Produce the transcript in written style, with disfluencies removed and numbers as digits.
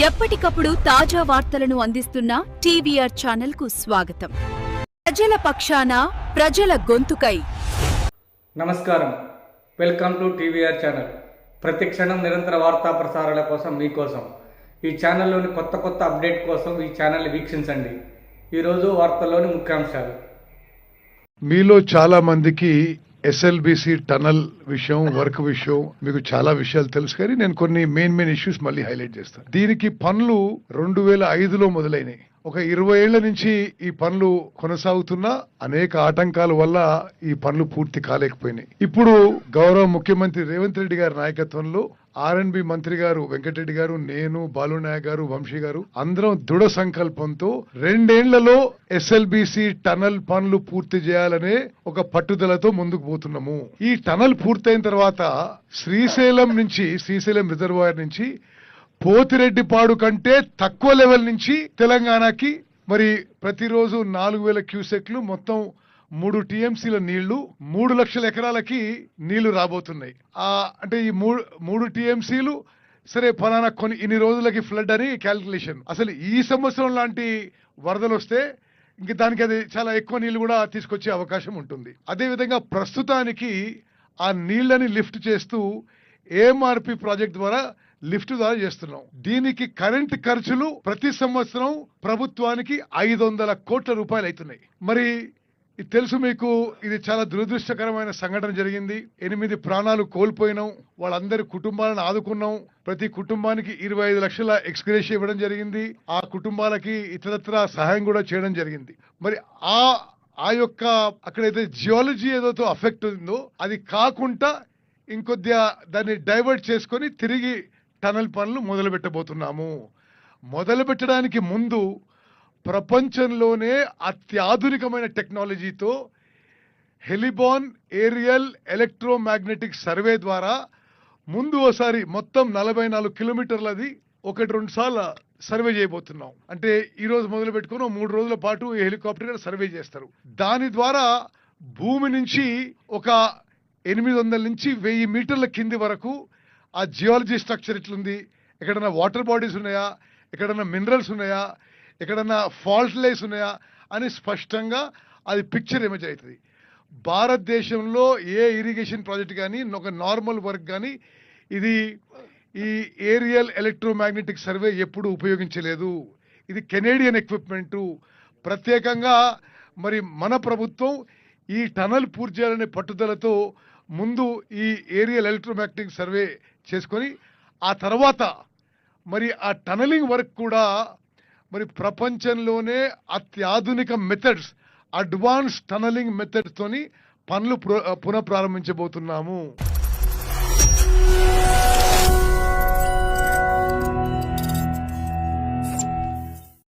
ఎప్పటికప్పుడు తాజా వార్తలను అందిస్తున్న టీవీఆర్ ఛానల్ కు స్వాగతం. ప్రజల పక్షాన, ప్రజల గొంతుకై. నమస్కారం, వెల్కమ్ టు టీవీఆర్ ఛానల్. ప్రతి క్షణం నిరంతర వార్తా ప్రసారాల కోసం మీకోసం ఈ ఛానల్లోని కొత్త అప్డేట్ కోసం ఈ ఛానల్ వీక్షించండి. ఈరోజు వార్తల్లోని ముఖ్యాంశాలు. మీలో చాలా మందికి ఎస్ఎల్బిసి టనల్ విషయం, వర్క్ విషయం మీకు చాలా విషయాలు తెలుసు, కానీ నేను కొన్ని మెయిన్ ఇష్యూస్ మళ్ళీ హైలైట్ చేస్తాను. దీనికి పనులు 2005లో మొదలైనవి. ఒక 20 ఏళ్ల నుంచి ఈ పనులు కొనసాగుతున్నా అనేక ఆటంకాల వల్ల ఈ పనులు పూర్తి కాలేకపోయినాయి. ఇప్పుడు గౌరవ ముఖ్యమంత్రి రేవంత్ రెడ్డి గారి నాయకత్వంలో ఆర్ఎండ్బి మంత్రి గారు వెంకటరెడ్డి గారు, నేను, బాలునాయక్ గారు, వంశీ గారు అందరం దృఢ సంకల్పంతో 2 ఏళ్లలో ఎస్ఎల్బిసి టనల్ పనులు పూర్తి చేయాలనే ఒక పట్టుదలతో ముందుకు పోతున్నాము. ఈ టనల్ పూర్తయిన తర్వాత శ్రీశైలం రిజర్వాయర్ నుంచి పోతిరెడ్డిపాడు కంటే తక్కువ లెవెల్ నుంచి తెలంగాణకి మరి ప్రతిరోజు 4000 క్యూసెక్లు, మొత్తం 3 టీఎంసీల నీళ్లు, 3 లక్షల ఎకరాలకి నీళ్లు రాబోతున్నాయి. అంటే ఈ 3 టీఎంసీలు సరే ఫలానా ఇన్ని రోజులకి ఫ్లడ్ అని క్యాల్కులేషన్. అసలు ఈ సంవత్సరం లాంటి వరదలు వస్తే ఇంక దానికి అది చాలా ఎక్కువ నీళ్లు కూడా తీసుకొచ్చే అవకాశం ఉంటుంది. అదేవిధంగా ప్రస్తుతానికి ఆ నీళ్లని లిఫ్ట్ చేస్తూ ఏఎంఆర్పి ప్రాజెక్ట్ ద్వారా చేస్తున్నాం. దీనికి కరెంట్ ఖర్చులు ప్రతి సంవత్సరం ప్రభుత్వానికి 500 కోట్ల రూపాయలు అవుతున్నాయి. మరి ఇది తెలుసు మీకు, ఇది చాలా దురదృష్టకరమైన సంఘటన జరిగింది. 8 ప్రాణాలు కోల్పోయినాం. వాళ్ళందరి కుటుంబాలను ఆదుకున్నాం. ప్రతి కుటుంబానికి 25 లక్షల ఎక్స్గ్రేషియా ఇవ్వడం జరిగింది. ఆ కుటుంబాలకి ఇతరత్రా సహాయం కూడా చేయడం జరిగింది. మరి ఆ యొక్క అక్కడైతే జియాలజీ ఏదైతే అఫెక్ట్ ఉందో అది కాకుండా ఇంకొద్దిగా దాన్ని డైవర్ట్ చేసుకొని తిరిగి టనల్ పనులు మొదలు పెట్టబోతున్నాము. మొదలు పెట్టడానికి ముందు ప్రపంచంలోనే అత్యాధునికమైన టెక్నాలజీతో హెలిబాన్ ఏరియల్ ఎలక్ట్రోమాగ్నెటిక్ సర్వే ద్వారా ముందు ఒకసారి మొత్తం 44 కిలోమీటర్లది 1-2 సార్లు సర్వే చేయబోతున్నాం. అంటే ఈ రోజు మొదలు పెట్టుకుని 3 రోజుల పాటు ఈ హెలికాప్టర్ సర్వే చేస్తారు. దాని ద్వారా భూమి నుంచి ఒక 800 నుంచి 1000 మీటర్ల కింది వరకు ఆ జియాలజీ స్ట్రక్చర్ ఎట్లుంది, ఎక్కడన్నా వాటర్ బాడీస్ ఉన్నాయా, ఎక్కడన్నా మినరల్స్ ఉన్నాయా, ఎక్కడన్నా ఫాల్ట్ లైన్స్ ఉన్నాయా అని స్పష్టంగా అది పిక్చర్ ఇమేజ్ అవుతుంది. భారతదేశంలో ఏ ఇరిగేషన్ ప్రాజెక్ట్ కానీ ఒక నార్మల్ వర్క్ కానీ ఈ ఏరియల్ ఎలక్ట్రోమాగ్నెటిక్ సర్వే ఎప్పుడు ఉపయోగించలేదు. ఇది కెనేడియన్ ఎక్విప్మెంటు. ప్రత్యేకంగా మరి మన ప్రభుత్వం ఈ టనల్ పూర్తి చేయాలనే పట్టుదలతో ముందు ఈ ఏరియల్ ఎలక్ట్రోమాగ్నెటిక్ సర్వే చేసుకొని ఆ తర్వాత మరి ఆ టనలింగ్ వర్క్ కూడా మరి ప్రపంచంలోనే అత్యాధునిక మెథడ్స్, అడ్వాన్స్ టనలింగ్ మెథడ్స్ తోని పనులు పునఃప్రారంభించబోతున్నాము.